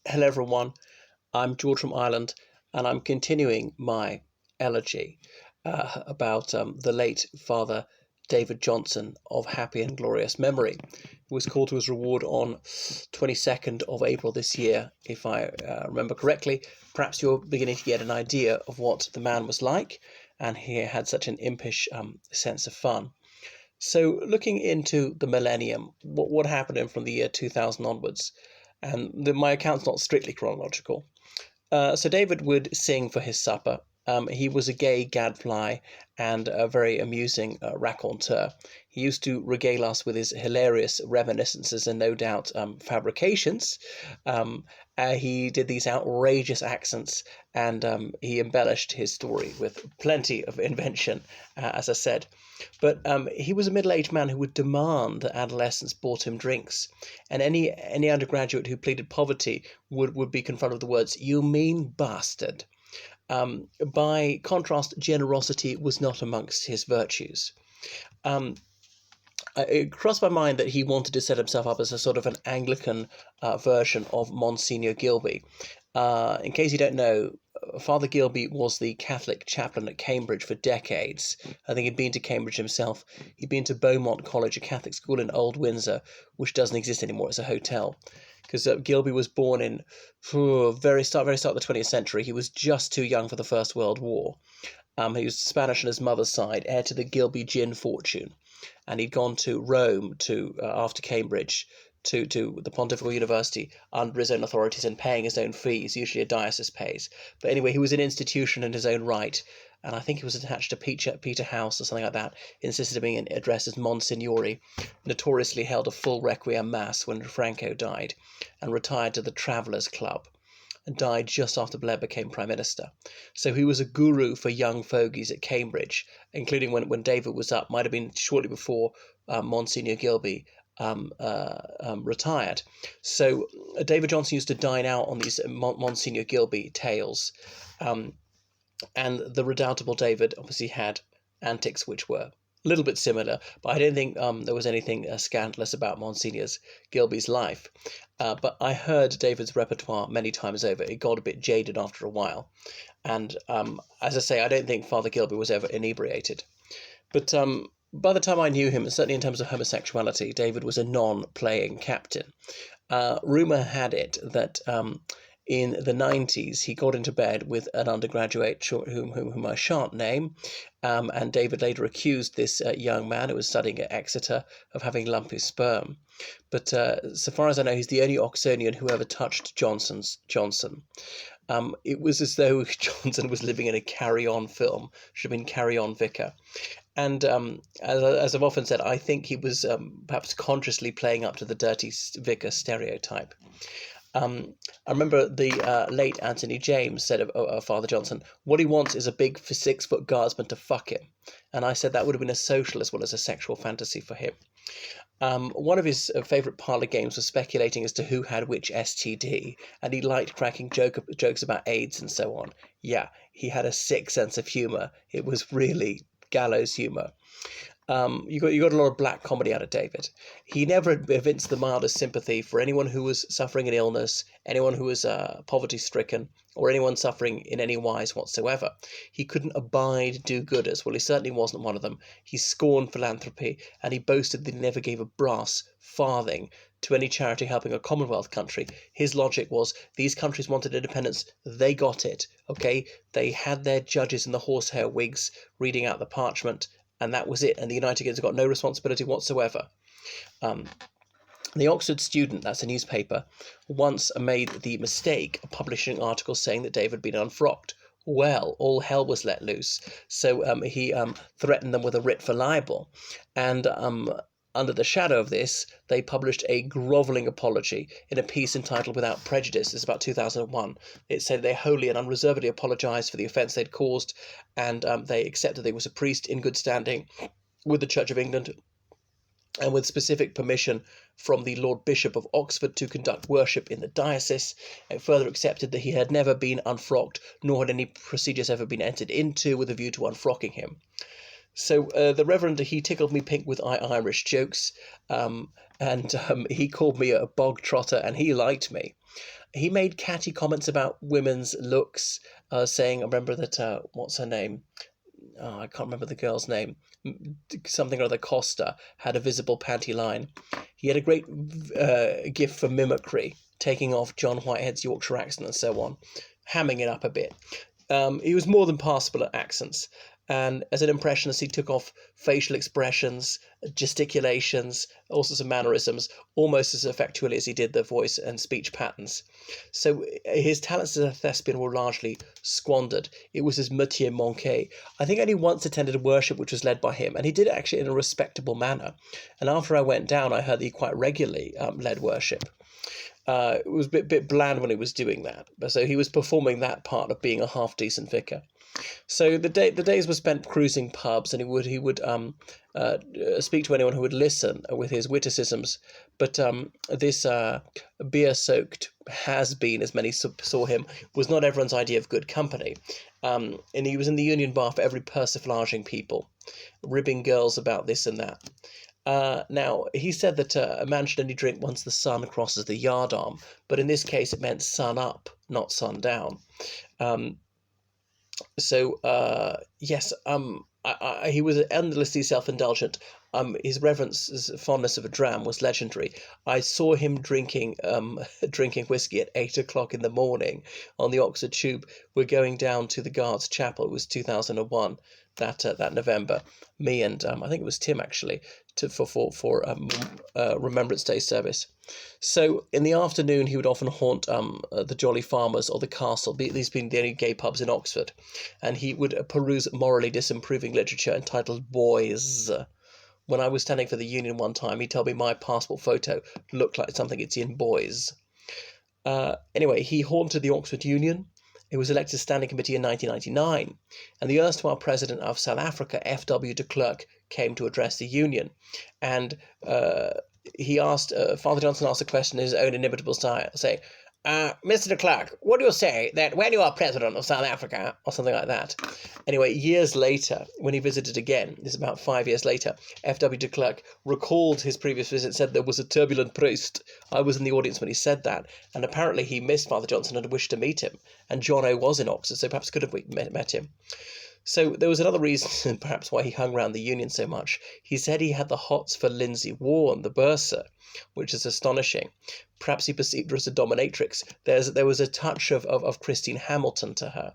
Hello everyone, I'm George from Ireland, and I'm continuing my elegy about the late Father David Johnson of happy and glorious memory, who was called to his reward on 22nd of April this year, if I remember correctly. Perhaps you're beginning to get an idea of what the man was like, and he had such an impish sense of fun. So, looking into the millennium, what happened from the year 2000 onwards, and my account's not strictly chronological. So David would sing for his supper. He was a gay gadfly and a very amusing raconteur. He used to regale us with his hilarious reminiscences and no doubt fabrications. Um, he did these outrageous accents, and he embellished his story with plenty of invention, as I said. But he was a middle-aged man who would demand that adolescents bought him drinks, and any undergraduate who pleaded poverty would be confronted with the words, "You mean bastard." By contrast, generosity was not amongst his virtues. Um, it crossed my mind that he wanted to set himself up as a sort of an Anglican version of Monsignor Gilby. In case you don't know, Father Gilby was the Catholic chaplain at Cambridge for decades. I think he'd been to Cambridge himself. He'd been to Beaumont College, a Catholic school in Old Windsor, which doesn't exist anymore. It's a hotel. Because Gilby was born in very start of the 20th century. He was just too young for the First World War. He was Spanish on his mother's side, heir to the Gilby gin fortune, and he'd gone to Rome after Cambridge to the Pontifical University under his own authorities and paying his own fees. Usually a diocese pays, but anyway, he was an institution in his own right, and I think he was attached to Peter House or something like that. Insisted on being addressed as Monsignori. Notoriously held a full requiem mass when Franco died, and retired to the Travellers Club, and died just after Blair became Prime Minister. So he was a guru for young fogies at Cambridge, including when David was up, might have been shortly before Monsignor Gilby retired. So David Johnson used to dine out on these Monsignor Gilby tales, and the redoubtable David obviously had antics which were a little bit similar, but I don't think there was anything scandalous about Monsignor's Gilby's life. But I heard David's repertoire many times over. It got a bit jaded after a while. And as I say, I don't think Father Gilby was ever inebriated. But by the time I knew him, certainly in terms of homosexuality, David was a non-playing captain. Rumour had it that in the 90s, he got into bed with an undergraduate whom I shan't name, and David later accused this young man who was studying at Exeter of having lumpy sperm. But so far as I know, he's the only Oxonian who ever touched Johnson. It was as though Johnson was living in a Carry On film, should have been Carry On Vicar. And as I've often said, I think he was perhaps consciously playing up to the dirty vicar stereotype. I remember the late Anthony James said of Father Johnson, what he wants is a big 6-foot guardsman to fuck him. And I said that would have been a social as well as a sexual fantasy for him. One of his favourite parlour games was speculating as to who had which STD, and he liked cracking jokes about AIDS and so on. Yeah, he had a sick sense of humour. It was really gallows humour. You got a lot of black comedy out of David. He never evinced the mildest sympathy for anyone who was suffering an illness, anyone who was poverty-stricken, or anyone suffering in any wise whatsoever. He couldn't abide do-gooders. Well, he certainly wasn't one of them. He scorned philanthropy, and he boasted that he never gave a brass farthing to any charity helping a Commonwealth country. His logic was, these countries wanted independence, they got it, okay? They had their judges in the horsehair wigs reading out the parchment, and that was it, and the United Kingdom got no responsibility whatsoever. The Oxford Student, that's a newspaper, once made the mistake of publishing an article saying that David had been unfrocked. Well, all hell was let loose, so he threatened them with a writ for libel, and under the shadow of this, they published a grovelling apology in a piece entitled Without Prejudice. It's about 2001. It said they wholly and unreservedly apologised for the offence they'd caused, and they accepted they was a priest in good standing with the Church of England, and with specific permission from the Lord Bishop of Oxford to conduct worship in the diocese. It further accepted that he had never been unfrocked, nor had any procedures ever been entered into with a view to unfrocking him. So the Reverend, he tickled me pink with Irish jokes, and he called me a bog trotter, and he liked me. He made catty comments about women's looks, saying, I remember that, what's her name? Oh, I can't remember the girl's name. Something or other Costa had a visible panty line. He had a great gift for mimicry, taking off John Whitehead's Yorkshire accent and so on, hamming it up a bit. He was more than passable at accents. And as an impressionist, he took off facial expressions, gesticulations, all sorts of mannerisms, almost as effectually as he did the voice and speech patterns. So his talents as a thespian were largely squandered. It was his métier manqué. I think I only once attended a worship which was led by him, and he did it actually in a respectable manner. And after I went down, I heard that he quite regularly led worship. It was a bit bland when he was doing that, so he was performing that part of being a half decent vicar. So the days were spent cruising pubs, and he would speak to anyone who would listen with his witticisms. But this beer-soaked has-been, as many saw him, was not everyone's idea of good company. And he was in the Union Bar for every persiflaging people, ribbing girls about this and that. Now, he said that a man should only drink once the sun crosses the yardarm, but in this case it meant sun up, not sun down. Yes, he was endlessly self-indulgent. His reverence's fondness of a dram was legendary. I saw him drinking whiskey at 8 o'clock in the morning on the Oxford Tube. We're going down to the Guards Chapel. It was 2001, that November. Me and I think it was Tim actually for Remembrance Day service. So in the afternoon, he would often haunt the Jolly Farmers or the Castle, these being the only gay pubs in Oxford, and he would peruse morally disimproving literature entitled Boys. When I was standing for the Union one time, he told me my passport photo looked like something it's in Boys. Anyway, he haunted the Oxford Union. He was elected standing committee in 1999, and the erstwhile president of South Africa, F.W. de Klerk, came to address the Union, and Father Johnson asked a question in his own inimitable style, saying, Mr. de Klerk, would you say that when you are president of South Africa, or something like that? Anyway, years later, when he visited again, this is about 5 years later, F.W. de Klerk recalled his previous visit and said there was a turbulent priest. I was in the audience when he said that, and apparently he missed Father Johnson and wished to meet him, and John O. was in Oxford, so perhaps could have met him. So there was another reason, perhaps, why he hung around the Union so much. He said he had the hots for Lindsay Warren, the bursar, which is astonishing. Perhaps he perceived her as a dominatrix. There was a touch of Christine Hamilton to her.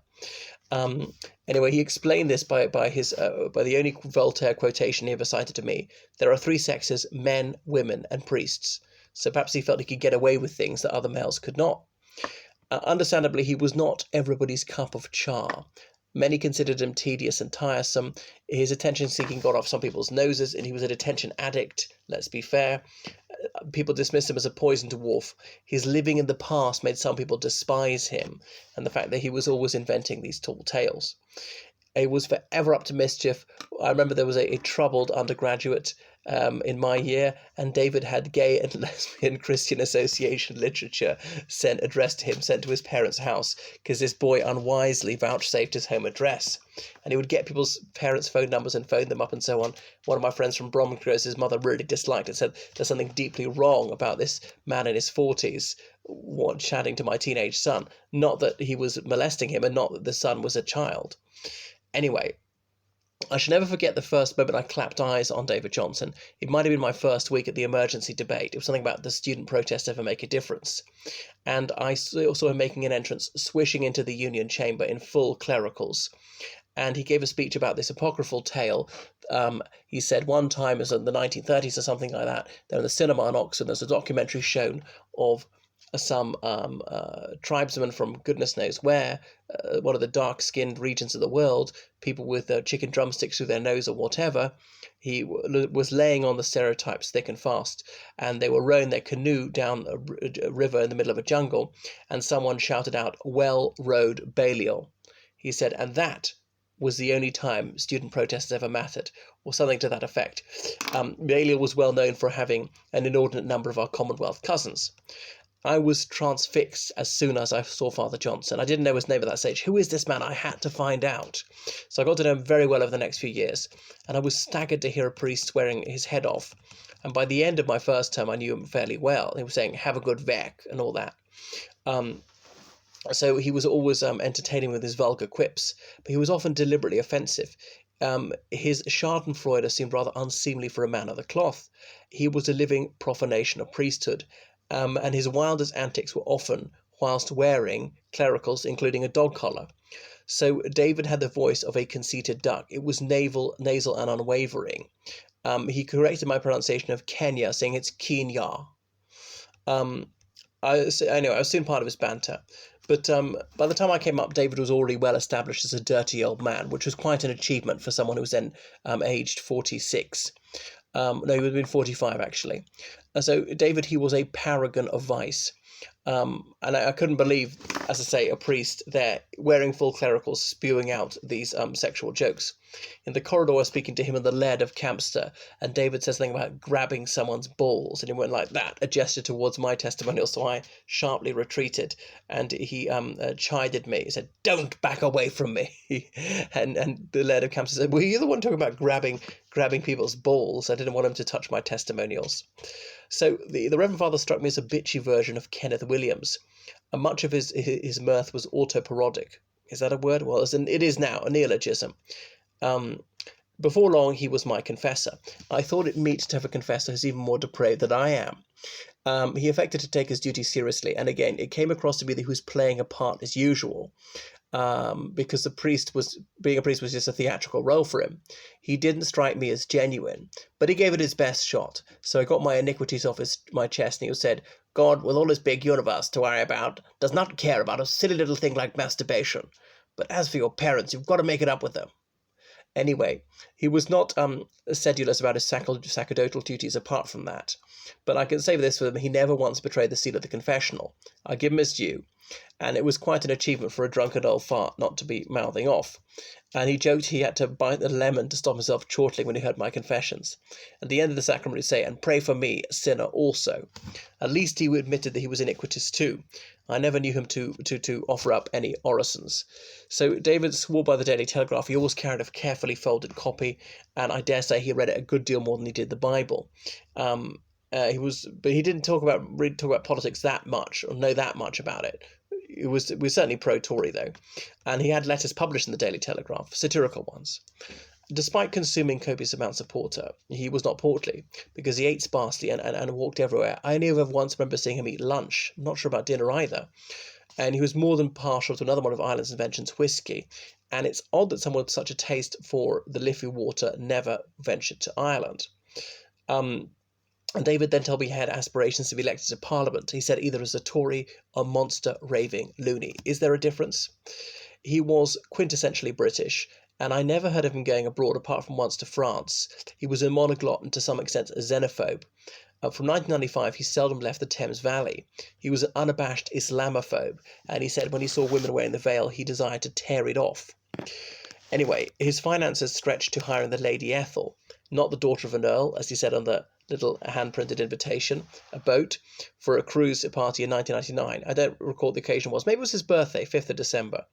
Anyway, he explained this by the only Voltaire quotation he ever cited to me. There are three sexes: men, women, and priests. So perhaps he felt he could get away with things that other males could not. Understandably, he was not everybody's cup of char. Many considered him tedious and tiresome. His attention-seeking got off some people's noses, and he was an attention addict, let's be fair. People dismissed him as a poison dwarf. His living in the past made some people despise him, and the fact that he was always inventing these tall tales. He was forever up to mischief. I remember there was a troubled undergraduate in my year, and David had gay and lesbian Christian Association literature addressed to him, sent to his parents' house, because this boy unwisely vouchsafed his home address. And he would get people's parents' phone numbers and phone them up and so on. One of my friends from Bromcross, his mother really disliked it, said there's something deeply wrong about this man in his 40s chatting to my teenage son. Not that he was molesting him, and not that the son was a child. Anyway, I shall never forget the first moment I clapped eyes on David Johnson. It might have been my first week at the emergency debate. It was something about the student protest ever make a difference. And I saw him making an entrance, swishing into the Union chamber in full clericals. And he gave a speech about this apocryphal tale. He said one time, it was in the 1930s or something like that, there in the cinema in Oxford, there's a documentary shown of some tribesmen from goodness knows where, one of the dark-skinned regions of the world, people with chicken drumsticks through their nose or whatever. He was laying on the stereotypes thick and fast, and they were rowing their canoe down a river in the middle of a jungle, and someone shouted out, "Well rowed, Balliol." He said, and that was the only time student protests ever mattered, or something to that effect. Balliol was well known for having an inordinate number of our Commonwealth cousins. I was transfixed as soon as I saw Father Johnson. I didn't know his name at that stage. Who is this man? I had to find out. So I got to know him very well over the next few years, and I was staggered to hear a priest swearing his head off. And by the end of my first term, I knew him fairly well. He was saying, "Have a good vec," and all that. So he was always entertaining with his vulgar quips, but he was often deliberately offensive. His schadenfreude seemed rather unseemly for a man of the cloth. He was a living profanation of priesthood, and his wildest antics were often whilst wearing clericals, including a dog collar. So David had the voice of a conceited duck. It was nasal and unwavering. He corrected my pronunciation of Kenya, saying it's Kenya. Anyway, I was soon part of his banter. But by the time I came up, David was already well established as a dirty old man, which was quite an achievement for someone who was then aged 46. No, he would have been 45, actually. So David, he was a paragon of vice. And I couldn't believe, as I say, a priest there wearing full clericals spewing out these sexual jokes. In the corridor, I was speaking to him and the laird of Campster, and David says something about grabbing someone's balls, and he went like that, a gesture towards my testimonial, so I sharply retreated, and he chided me. He said, "Don't back away from me." and the laird of Campster said, "Well, you're the one talking about grabbing people's balls. I didn't want him to touch my testimonials." So the Reverend Father struck me as a bitchy version of Kenneth Williams, and much of his mirth was autoparodic. Is that a word? Well, it is now, a neologism. Before long, he was my confessor. I thought it meet to have a confessor who's even more depraved than I am. He affected to take his duty seriously, and again, it came across to me that he was playing a part as usual. Because being a priest was just a theatrical role for him. He didn't strike me as genuine, but he gave it his best shot. So I got my iniquities off my chest, and he said, "God, with all his big universe to worry about, does not care about a silly little thing like masturbation. But as for your parents, you've got to make it up with them." Anyway, he was not sedulous about his sacerdotal duties apart from that. But I can say this for him, he never once betrayed the seal of the confessional. I give him his due, and it was quite an achievement for a drunken old fart not to be mouthing off. And he joked he had to bite the lemon to stop himself chortling when he heard my confessions. At the end of the sacrament, he'd say, "And pray for me, a sinner also." At least he admitted that he was iniquitous too. I never knew him to offer up any orisons. So David swore by the Daily Telegraph. He always carried a carefully folded copy, and I dare say he read it a good deal more than he did the Bible. But he didn't really talk about politics that much, or know that much about it. It was certainly pro-Tory though, and he had letters published in the Daily Telegraph, satirical ones. Despite consuming copious amounts of porter, he was not portly, because he ate sparsely and walked everywhere. I only ever once remember seeing him eat lunch, I'm not sure about dinner either. And he was more than partial to another one of Ireland's inventions, whiskey. And it's odd that someone with such a taste for the Liffey water never ventured to Ireland. And David then told me he had aspirations to be elected to Parliament. He said either as a Tory or monster raving loony. Is there a difference? He was quintessentially British, and I never heard of him going abroad apart from once to France. He was a monoglot and to some extent a xenophobe. From 1995, he seldom left the Thames Valley. He was an unabashed Islamophobe, and he said when he saw women wearing the veil, he desired to tear it off. Anyway, his finances stretched to hiring the Lady Ethel, not the daughter of an earl, as he said on the little hand-printed invitation, a boat, for a cruise party in 1999. I don't recall what the occasion was. Maybe it was his birthday, 5th of December.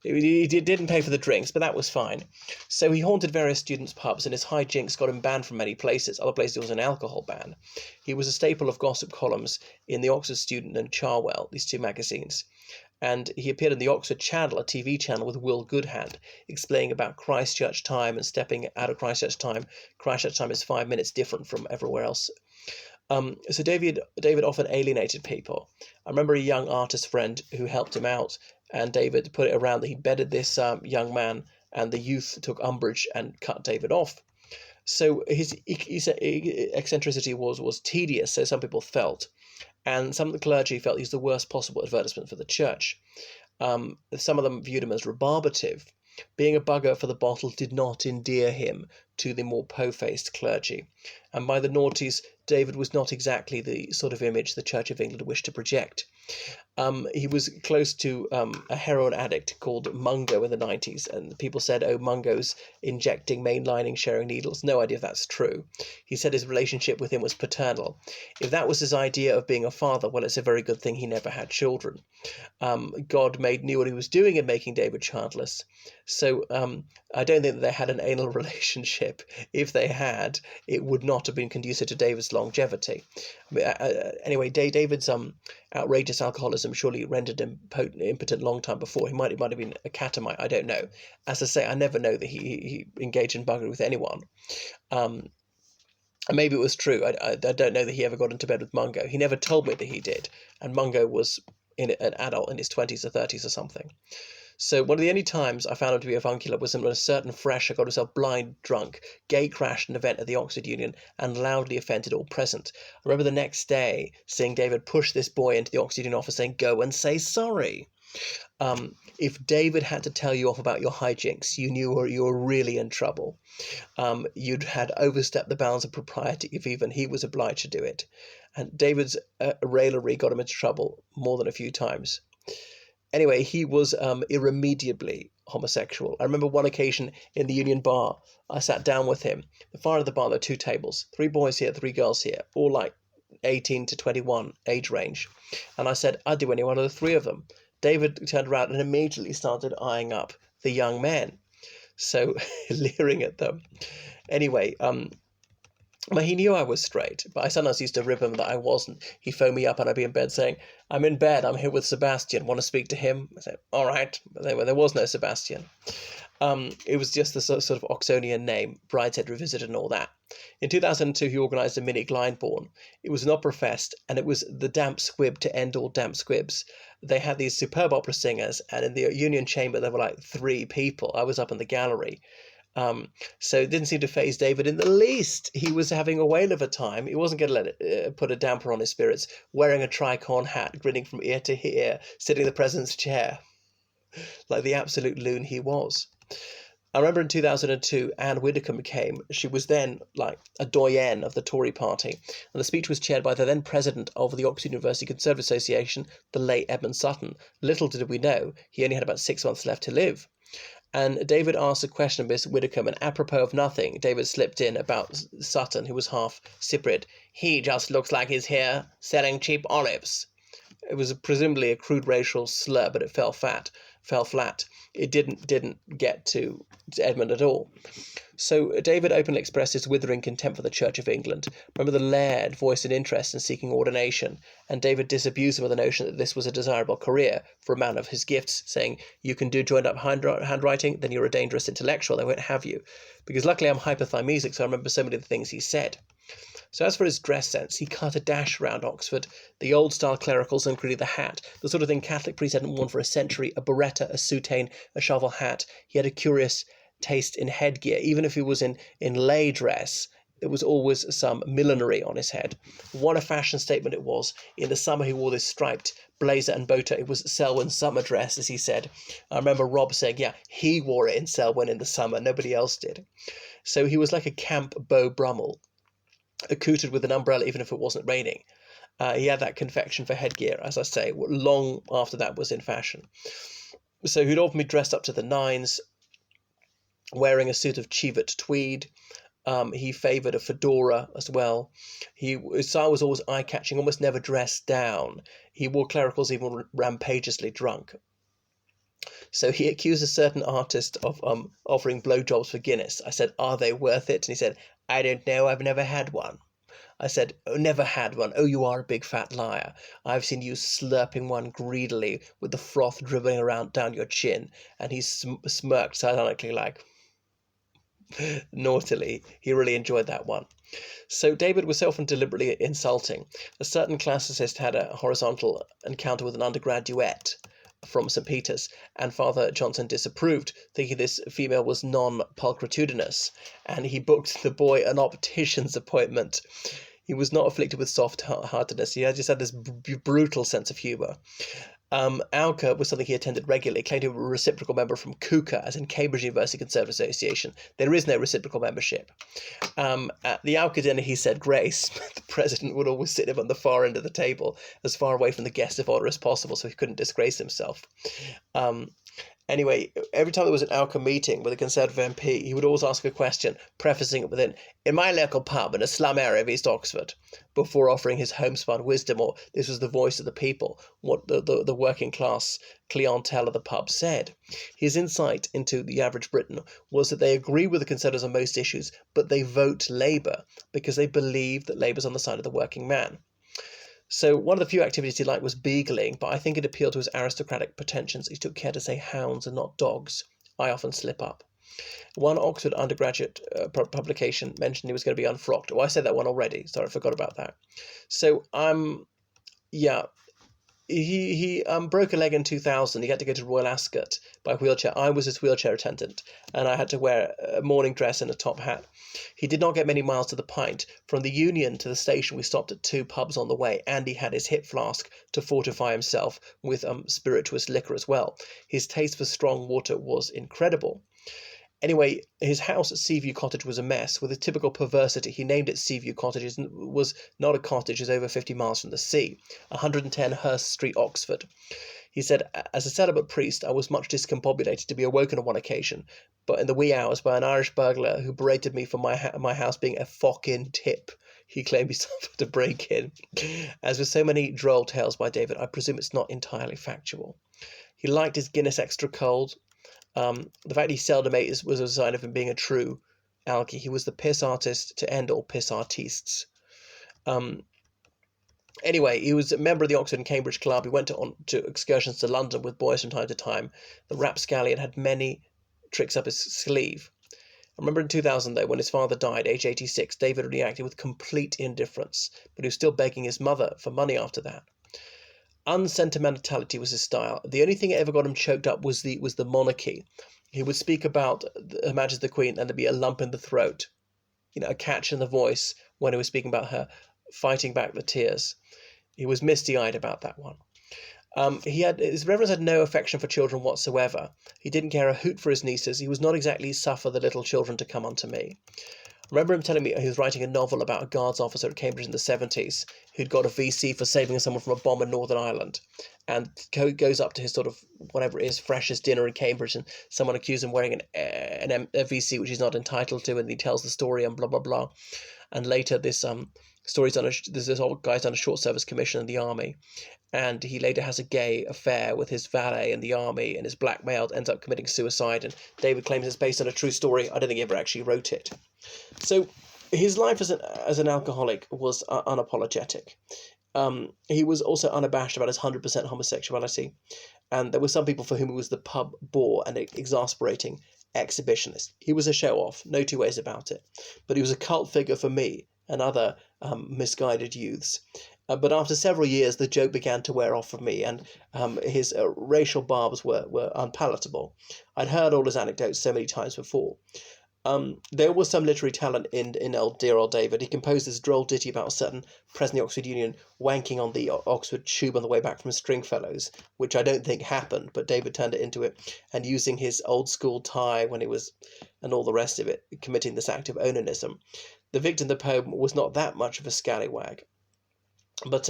He didn't pay for the drinks, but that was fine. So he haunted various students' pubs, and his hijinks got him banned from many places. Other places there was an alcohol ban. He was a staple of gossip columns in the Oxford Student and Charwell, these two magazines. And he appeared in the Oxford Channel, a TV channel, with Will Goodhand, explaining about Christchurch time and stepping out of Christchurch time. Christchurch time is 5 minutes different from everywhere else. So David often alienated people. I remember a young artist friend who helped him out, and David put it around that he bedded this young man, and the youth took umbrage and cut David off. So his eccentricity was tedious, so some people felt. And some of the clergy felt he was the worst possible advertisement for the church. Some of them viewed him as rebarbative. Being a bugger for the bottle did not endear him to the more po-faced clergy. And by the noughties, David was not exactly the sort of image the Church of England wished to project. He was close to a heroin addict called Mungo in the 90s, and people said, oh, Mungo's injecting, mainlining, sharing needles. No idea if that's true. He said his relationship with him was paternal. If that was his idea of being a father, well, it's a very good thing he never had children. God knew what he was doing in making David childless. So I don't think that they had an anal relationship. If they had, it would not have been conducive to David's longevity. Anyway, David's outrageous alcoholism surely rendered him impotent long time before. It might have been a catamite. I don't know. As I say, I never know that he engaged in buggery with anyone. And maybe it was true. I don't know that he ever got into bed with Mungo. He never told me that he did. And Mungo was an adult in his 20s or 30s or something. So one of the only times I found him to be avuncular was when a certain fresher got himself blind drunk, gay crashed an event at the Oxford Union, and loudly offended all present. I remember the next day seeing David push this boy into the Oxford Union office saying, "Go and say sorry." If David had to tell you off about your hijinks, you knew you were really in trouble. You'd had overstepped the bounds of propriety if even he was obliged to do it. And David's raillery got him into trouble more than a few times. Anyway, he was irremediably homosexual. I remember one occasion in the Union Bar, I sat down with him. The far end of the bar, there were 2 tables, 3 boys here, 3 girls here, all like 18 to 21 age range. And I said, I'd do any one of the 3 of them. David turned around and immediately started eyeing up the young men, so leering at them. Anyway, well, he knew I was straight, but I sometimes used to rib him that I wasn't. He'd phone me up and I'd be in bed saying, I'm in bed, I'm here with Sebastian, want to speak to him? I said, all right, but there was no Sebastian. It was just the sort of Oxonian name, Brideshead Revisited and all that. In 2002, he organised a mini Glyndebourne. It was an opera fest, and it was the damp squib to end all damp squibs. They had these superb opera singers, and in the Union Chamber, there were like 3 people. I was up in the gallery. So it didn't seem to faze David in the least. He was having a whale of a time. He wasn't going to let it put a damper on his spirits, wearing a tricorn hat, grinning from ear to ear, sitting in the president's chair, like the absolute loon he was. I remember in 2002, Anne Widdecombe came. She was then like a doyenne of the Tory party, and the speech was chaired by the then president of the Oxford University Conservative Association, the late Edmund Sutton. Little did we know, he only had about 6 months left to live. And David asked a question of Miss Widdecombe, and apropos of nothing, David slipped in about Sutton, who was half Cypriot. He just looks like he's here selling cheap olives. It was presumably a crude racial slur, but it fell flat. It didn't get to Edmund at all. So David openly expressed his withering contempt for the Church of England. Remember, the Laird voiced an interest in seeking ordination, and David disabused him of the notion that this was a desirable career for a man of his gifts, saying, you can do joined-up handwriting, then you're a dangerous intellectual, they won't have you. Because luckily I'm hyperthymic, so I remember so many of the things he said. So as for his dress sense, he cut a dash round Oxford, the old-style clericals, including the hat, the sort of thing Catholic priests hadn't worn for a century, a beretta, a soutane, a shovel hat. He had a curious taste in headgear. Even if he was in lay dress, there was always some millinery on his head. What a fashion statement it was. In the summer he wore this striped blazer and bow tie. It was Selwyn's summer dress, as he said. I remember Rob saying, yeah, he wore it in Selwyn in the summer, nobody else did. So he was like a camp Beau Brummel, accoutered with an umbrella even if it wasn't raining. He had that confection for headgear, as I say, long after that was in fashion. So he'd often be dressed up to the nines, wearing a suit of Cheviot tweed. He favoured a fedora as well. His style was always eye-catching, almost never dressed down. He wore clericals even rampageously drunk. So he accused a certain artist of offering blowjobs for Guinness. I said, are they worth it? And he said, I don't know, I've never had one. I said, oh, never had one. Oh, you are a big fat liar. I've seen you slurping one greedily with the froth dribbling around down your chin. And he smirked sardonically, like, naughtily. He really enjoyed that one. So David was often deliberately insulting. A certain classicist had a horizontal encounter with an undergraduate from St. Peter's, and Father Johnson disapproved, thinking this female was non-pulchritudinous, and he booked the boy an optician's appointment. He was not afflicted with soft-heartedness. He just had this brutal sense of humour. Alka was something he attended regularly, claimed he was a reciprocal member from KUKA, as in Cambridge University Conservative Association. There is no reciprocal membership. At the Alka dinner, he said grace. The president would always sit him on the far end of the table, as far away from the guest of honour as possible, so he couldn't disgrace himself. Anyway, every time there was an Alka meeting with a Conservative MP, he would always ask a question, prefacing it with in my local pub in a slum area of East Oxford, before offering his homespun wisdom, or this was the voice of the people, what the working class clientele of the pub said. His insight into the average Briton was that they agree with the Conservatives on most issues, but they vote Labour because they believe that Labour's on the side of the working man. So one of the few activities he liked was beagling, but I think it appealed to his aristocratic pretensions. He took care to say hounds and not dogs. I often slip up. One Oxford undergraduate publication mentioned he was going to be unfrocked. Oh, I said that one already. Sorry, I forgot about that. So, yeah. He broke a leg in 2000. He had to go to Royal Ascot by wheelchair. I was his wheelchair attendant, and I had to wear a morning dress and a top hat. He did not get many miles to the pint. From the Union to the station, we stopped at 2 pubs on the way. Andy had his hip flask to fortify himself with spirituous liquor as well. His taste for strong water was incredible. Anyway, his house at Seaview Cottage was a mess. With a typical perversity, he named it Seaview Cottage. It was not a cottage, it's over 50 miles from the sea. 110 Hurst Street, Oxford. He said, as a celibate priest, I was much discombobulated to be awoken on one occasion, but in the wee hours by an Irish burglar who berated me for my house being a fucking tip. He claimed he suffered a break-in. As with so many droll tales by David, I presume it's not entirely factual. He liked his Guinness extra cold. The fact he seldom ate was a sign of him being a true alky. He was the piss artist to end all piss artistes. Anyway, he was a member of the Oxford and Cambridge Club. He went to excursions to London with boys from time to time. The rapscallion had many tricks up his sleeve. I remember in 2000, though, when his father died, aged 86, David reacted with complete indifference, but he was still begging his mother for money after that. Unsentimentality was his style. The only thing that ever got him choked up was the monarchy. He would speak about Her Majesty the Queen, and there'd be a lump in the throat, a catch in the voice when he was speaking about her, fighting back the tears. He was misty-eyed about that one. His reverence had no affection for children whatsoever. He didn't care a hoot for his nieces. He was not exactly suffer the little children to come unto me. I remember him telling me he was writing a novel about a guards officer at Cambridge in the 70s who'd got a VC for saving someone from a bomb in Northern Ireland, and goes up to his sort of whatever it is freshest dinner in Cambridge, and someone accused him of wearing a VC which he's not entitled to, and he tells the story and blah blah blah. And later this this old guy's done a short service commission in the army, and he later has a gay affair with his valet in the army and is blackmailed, ends up committing suicide, and David claims it's based on a true story. I don't think he ever actually wrote it. So his life as an alcoholic was unapologetic. He was also unabashed about his 100% homosexuality, and there were some people for whom he was the pub bore and exasperating exhibitionist. He was a show-off, no two ways about it, but he was a cult figure for me and other misguided youths. But after several years, the joke began to wear off of me, and his racial barbs were unpalatable. I'd heard all his anecdotes so many times before. There was some literary talent in dear old David. He composed this droll ditty about a certain President of the Oxford Union wanking on the Oxford tube on the way back from Stringfellows, which I don't think happened, but David turned it into it, and using his old school tie when he was, and all the rest of it, committing this act of onanism. The victim of the poem was not that much of a scallywag. But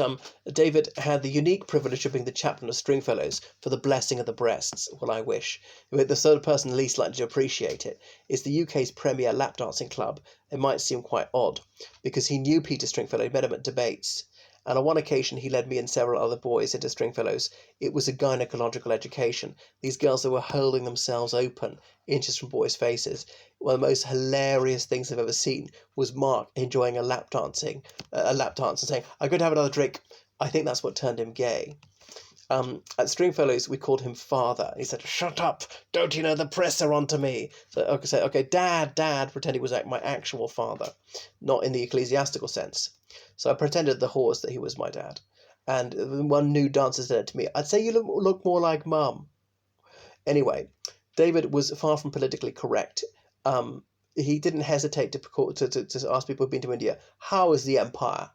David had the unique privilege of being the chaplain of Stringfellows for the blessing of the breasts. Well, I wish. The sort of person least likely to appreciate it is the UK's premier lap dancing club. It might seem quite odd, because he knew Peter Stringfellow, he met him at debates, and on one occasion he led me and several other boys into Stringfellows. It was a gynecological education. These girls that were holding themselves open, inches from boys' faces. One of the most hilarious things I've ever seen was Mark enjoying a lap dance and saying, "I'm going to have another drink." I think that's what turned him gay. At Stringfellows, we called him Father. He said, "Shut up! Don't you know the press are onto me?" So I could say, "Okay, Dad," pretend he was like my actual father, not in the ecclesiastical sense. So I pretended the horse that he was my dad. And one new dancer said to me, "I'd say you look more like Mum." Anyway, David was far from politically correct. He didn't hesitate to ask people who've been to India, "How is the empire?"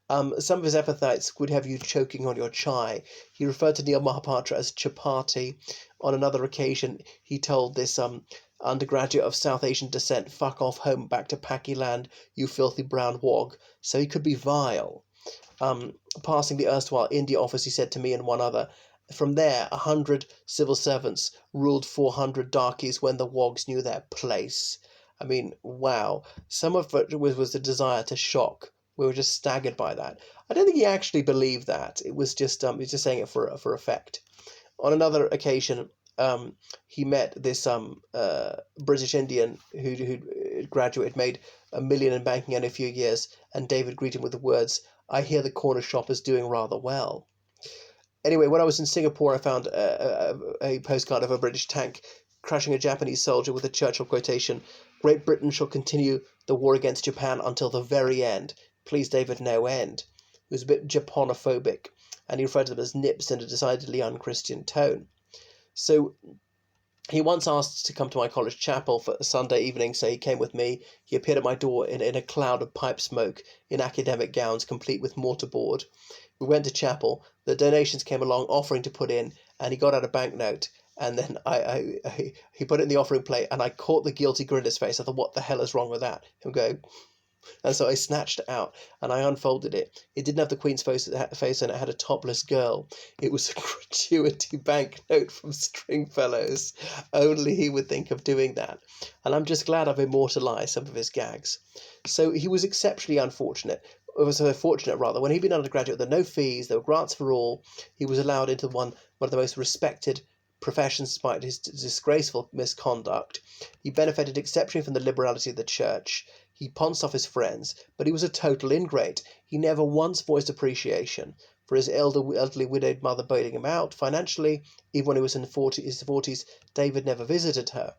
Some of his epithets would have you choking on your chai. He referred to Neil Mahapatra as chapati. On another occasion, he told this undergraduate of South Asian descent, "Fuck off home back to Pakiland, you filthy brown wog." So he could be vile. Passing the erstwhile India office, he said to me and one other, "From there, 100 civil servants ruled 400 darkies when the wogs knew their place." I mean, wow. Some of it was the desire to shock. We were just staggered by that. I don't think he actually believed that. It was just he was just saying it for effect. On another occasion, he met this British Indian who graduated, made $1 million in banking in a few years, and David greeted him with the words, "I hear the corner shop is doing rather well." Anyway, when I was in Singapore, I found a postcard of a British tank crashing a Japanese soldier with a Churchill quotation, "Great Britain shall continue the war against Japan until the very end. Please, David, no end." He was a bit Japanophobic, and he referred to them as nips in a decidedly unchristian tone. So he once asked to come to my college chapel for a Sunday evening, so he came with me. He appeared at my door in a cloud of pipe smoke, in academic gowns complete with mortarboard. We went to chapel. The donations came along, offering to put in, and he got out a banknote. And then he put it in the offering plate, and I caught the guilty grin on his face. I thought, what the hell is wrong with that? Him go, and so I snatched it out and I unfolded it. It didn't have the Queen's face and it had a topless girl. It was a gratuity banknote from Stringfellows. Only he would think of doing that. And I'm just glad I've immortalised some of his gags. So he was exceptionally unfortunate. It was fortunate, rather. When he'd been undergraduate, there were no fees, there were grants for all. He was allowed into one of the most respected professions despite his disgraceful misconduct. He benefited exceptionally from the liberality of the church. He pounced off his friends, but he was a total ingrate. He never once voiced appreciation for his elderly widowed mother bailing him out financially. Even when he was in his 40s, David never visited her.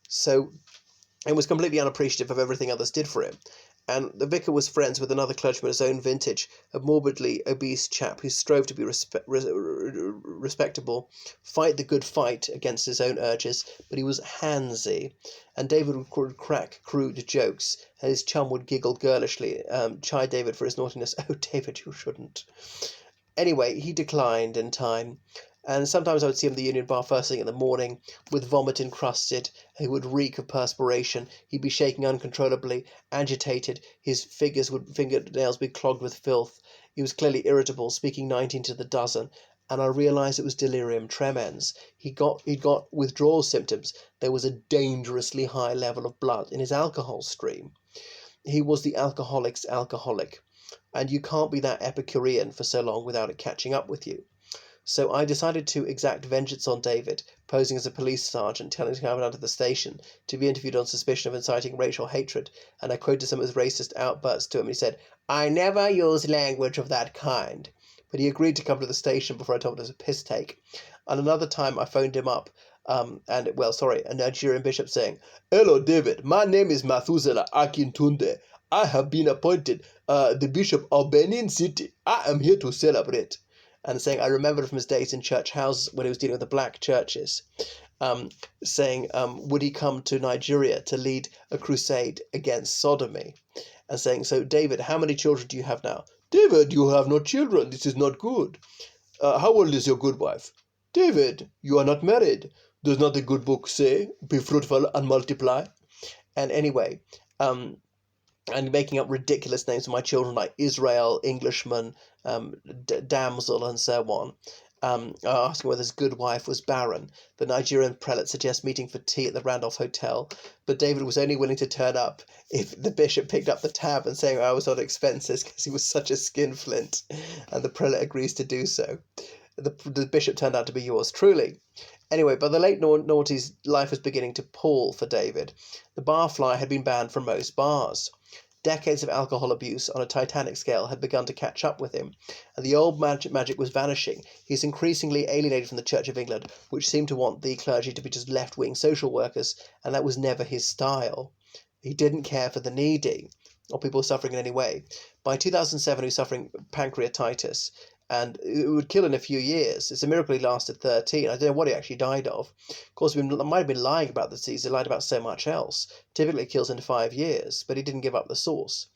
So he was completely unappreciative of everything others did for him. And the vicar was friends with another clergyman of his own vintage, a morbidly obese chap who strove to be respectable, fight the good fight against his own urges, but he was handsy. And David would crack crude jokes, and his chum would giggle girlishly, chide David for his naughtiness. "Oh, David, you shouldn't." Anyway, he declined in time, and sometimes I would see him at the Union Bar first thing in the morning, with vomit encrusted. He would reek of perspiration. He'd be shaking uncontrollably, agitated. His fingernails would be clogged with filth. He was clearly irritable, speaking 19 to the dozen, and I realised it was delirium tremens. He'd got withdrawal symptoms. There was a dangerously high level of blood in his alcohol stream. He was the alcoholic's alcoholic, and you can't be that Epicurean for so long without it catching up with you. So I decided to exact vengeance on David, posing as a police sergeant, telling him to come down to the station to be interviewed on suspicion of inciting racial hatred, and I quoted some of his racist outbursts to him, and he said, "I never use language of that kind." But he agreed to come to the station before I told him it was a piss take. And another time I phoned him up, a Nigerian bishop saying, "Hello, David, my name is Mathusela Akintunde. I have been appointed the Bishop of Benin City. I am here to celebrate." And saying, I remembered from his days in church houses when he was dealing with the black churches, saying, would he come to Nigeria to lead a crusade against sodomy? And saying, "So, David, how many children do you have now?" "David, you have no children. This is not good." "How old is your good wife?" "David, you are not married. Does not the good book say, 'Be fruitful and multiply'?" And anyway, and making up ridiculous names for my children like Israel, Englishman, damsel, and so on. Asking whether his good wife was barren. The Nigerian prelate suggests meeting for tea at the Randolph Hotel, but David was only willing to turn up if the bishop picked up the tab and saying I was on expenses because he was such a skinflint, and the prelate agrees to do so. The bishop turned out to be yours truly. Anyway, by the late noughties, life was beginning to pall for David. The barfly had been banned from most bars. Decades of alcohol abuse on a titanic scale had begun to catch up with him, and the old magic was vanishing. He's increasingly alienated from the Church of England, which seemed to want the clergy to be just left-wing social workers, and that was never his style. He didn't care for the needy, or people suffering in any way. By 2007, he was suffering pancreatitis, and it would kill in a few years. It's a miracle he lasted 13. I don't know what he actually died of. Of course, he might have been lying about the disease. He lied about so much else. Typically, it kills in 5 years, but he didn't give up the source.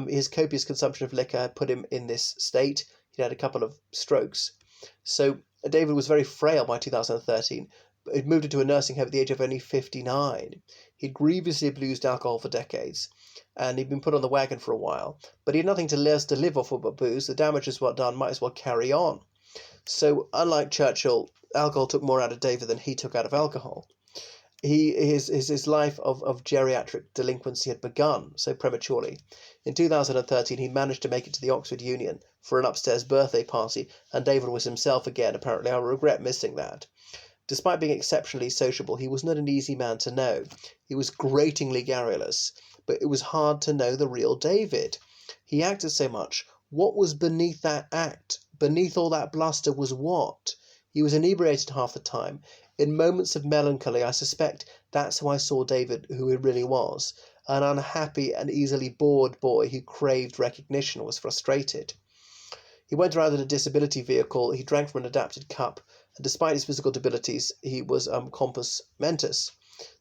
His copious consumption of liquor had put him in this state. He'd had a couple of strokes. So David was very frail by 2013. He'd moved into a nursing home at the age of only 59. He'd grievously abused alcohol for decades, and he'd been put on the wagon for a while. But he had nothing to live off but booze. The damage was well done, might as well carry on. So, unlike Churchill, alcohol took more out of David than he took out of alcohol. His life of geriatric delinquency had begun so prematurely. In 2013, he managed to make it to the Oxford Union for an upstairs birthday party, and David was himself again, apparently. I regret missing that. Despite being exceptionally sociable, he was not an easy man to know. He was gratingly garrulous, but it was hard to know the real David. He acted so much. What was beneath that act? Beneath all that bluster was what? He was inebriated half the time. In moments of melancholy, I suspect that's how I saw David, who he really was. An unhappy and easily bored boy who craved recognition, was frustrated. He went around in a disability vehicle, he drank from an adapted cup, and despite his physical debilities, he was compos mentis.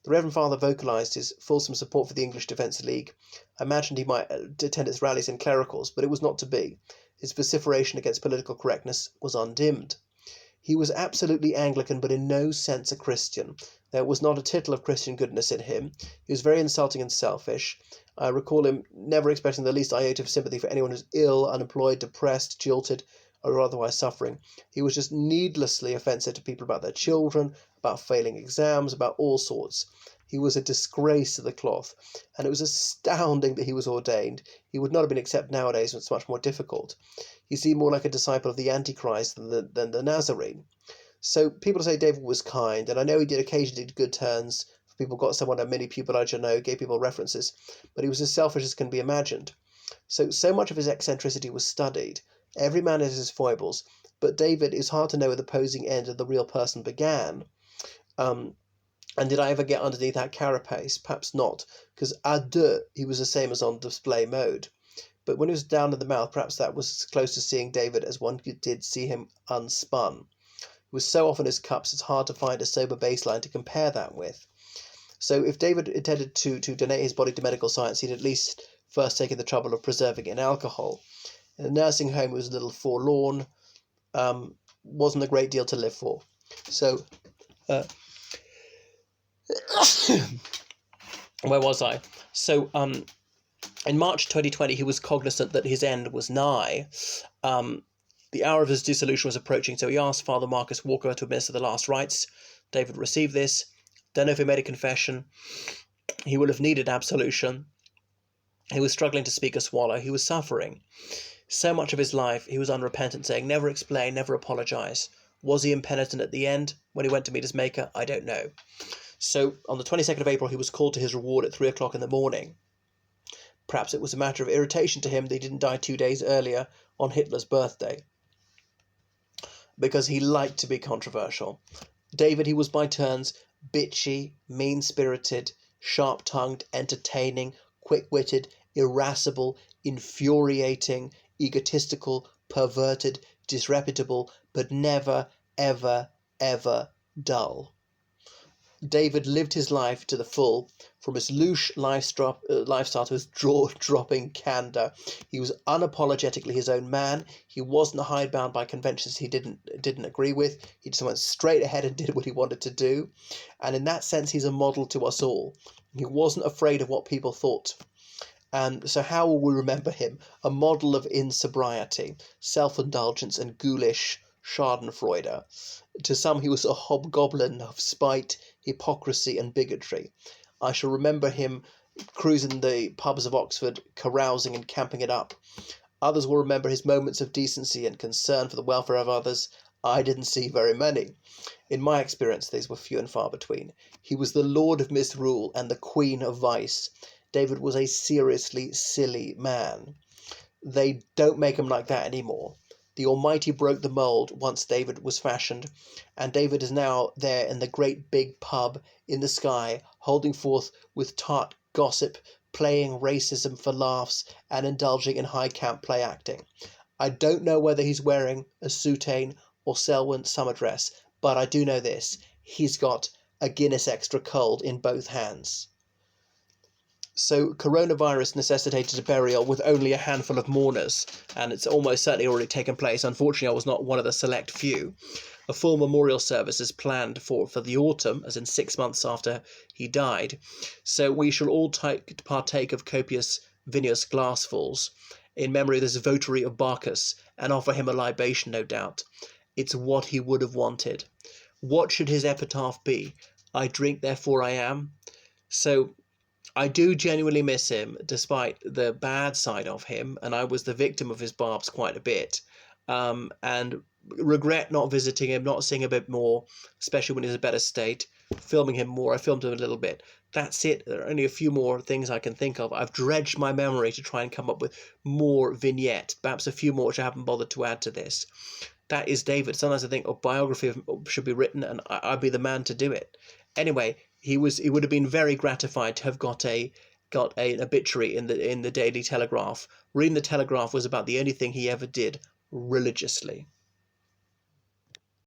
The Reverend Father vocalised his fulsome support for the English Defence League. I imagined he might attend its rallies in clericals, but it was not to be. His vociferation against political correctness was undimmed. He was absolutely Anglican, but in no sense a Christian. There was not a tittle of Christian goodness in him. He was very insulting and selfish. I recall him never expressing the least iota of sympathy for anyone who's ill, unemployed, depressed, jilted, or otherwise suffering. He was just needlessly offensive to people about their children, about failing exams, about all sorts. He was a disgrace to the cloth, and it was astounding that he was ordained. He would not have been accepted nowadays, when it's much more difficult. He seemed more like a disciple of the Antichrist than the Nazarene. So people say David was kind, and I know he did occasionally good turns. People got someone a mini pupillage, I know, gave people references, but he was as selfish as can be imagined. So much of his eccentricity was studied. Every man has his foibles, but David is hard to know where the posing end of the real person began. And did I ever get underneath that carapace? Perhaps not, because à deux he was the same as on display mode. But when he was down in the mouth, perhaps that was as close to seeing David as one did see him unspun. He was so often his cups, it's hard to find a sober baseline to compare that with. So if David intended to donate his body to medical science, he'd at least first taken the trouble of preserving it in alcohol. In a nursing home, it was a little forlorn, wasn't a great deal to live for. So, where was I? So, in March 2020, he was cognizant that his end was nigh. The hour of his dissolution was approaching, so he asked Father Marcus Walker to administer the last rites. David received this. Don't know if he made a confession. He will have needed absolution. He was struggling to speak or swallow. He was suffering. So much of his life he was unrepentant, saying, never explain, never apologise. Was he impenitent at the end when he went to meet his maker? I don't know. So on the 22nd of April, he was called to his reward at 3 o'clock in the morning. Perhaps it was a matter of irritation to him that he didn't die 2 days earlier on Hitler's birthday, because he liked to be controversial. David, he was by turns bitchy, mean-spirited, sharp-tongued, entertaining, quick-witted, irascible, infuriating, egotistical, perverted, disreputable, but never, ever, ever dull. David lived his life to the full, from his louche lifestyle to his jaw-dropping candour. He was unapologetically his own man. He wasn't hidebound by conventions he didn't agree with. He just went straight ahead and did what he wanted to do. And in that sense, he's a model to us all. He wasn't afraid of what people thought. And so how will we remember him? A model of insobriety, self-indulgence, and ghoulish schadenfreude. To some, he was a hobgoblin of spite, hypocrisy, and bigotry. I shall remember him cruising the pubs of Oxford, carousing and camping it up. Others will remember his moments of decency and concern for the welfare of others. I didn't see very many. In my experience, these were few and far between. He was the lord of misrule and the queen of vice. David was a seriously silly man. They don't make him like that anymore. The Almighty broke the mould once David was fashioned, and David is now there in the great big pub in the sky, holding forth with tart gossip, playing racism for laughs, and indulging in high camp play acting. I don't know whether he's wearing a soutane or Selwyn summer dress, but I do know this: he's got a Guinness Extra Cold in both hands. So coronavirus necessitated a burial with only a handful of mourners, and it's almost certainly already taken place. Unfortunately, I was not one of the select few. A full memorial service is planned for the autumn, as in 6 months after he died. So we shall all partake of copious vinous glassfuls in memory of this votary of Bacchus, and offer him a libation, no doubt. It's what he would have wanted. What should his epitaph be? I drink, therefore I am. So I do genuinely miss him, despite the bad side of him, and I was the victim of his barbs quite a bit, and regret not visiting him, not seeing a bit more, especially when he's in a better state, filming him more. I filmed him a little bit. That's it. There are only a few more things I can think of. I've dredged my memory to try and come up with more vignettes, perhaps a few more which I haven't bothered to add to this. That is David. Sometimes I think a biography should be written, and I'd be the man to do it. Anyway, he would have been very gratified to have got an obituary in the Daily Telegraph. Reading the Telegraph was about the only thing he ever did religiously.